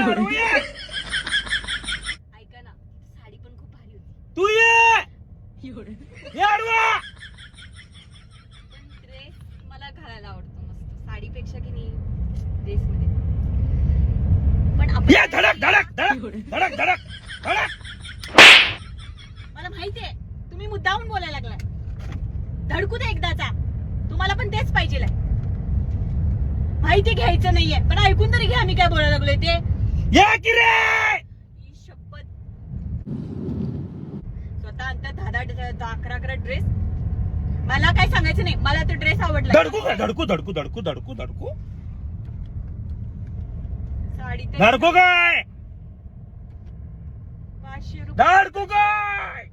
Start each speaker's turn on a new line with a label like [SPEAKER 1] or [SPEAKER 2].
[SPEAKER 1] ऐका ना, साडी पण खूप भारी होती.
[SPEAKER 2] तू ये
[SPEAKER 1] पण ड्रेस मला घालायला आवडतो मस्त साडीपेक्षा की नाही ड्रेस मध्ये. पण
[SPEAKER 2] ये धडक धडक धडक धडक धडक धडक.
[SPEAKER 1] मला माहितीये तुम्ही मुद्दाहून बोलायला लागलाय. धडकू दे एकदाचा. तुम्हाला पण तेच पाहिजे. माहिती घ्यायचं नाहीये पण ऐकून तरी घ्या मी काय बोलायला लागलोय ते.
[SPEAKER 2] ये की रे.
[SPEAKER 1] ही शपथ. स्वतः अंतर 10-11 ड्रेस. मला काय सांगायचं नाही. मला तो ड्रेस आवडला.
[SPEAKER 2] धडकू काय धडकू धडकू धडकू धडकू धडकू
[SPEAKER 1] साडी तर
[SPEAKER 2] धडकू काय
[SPEAKER 1] 500 रुपये.
[SPEAKER 2] धडकू काय.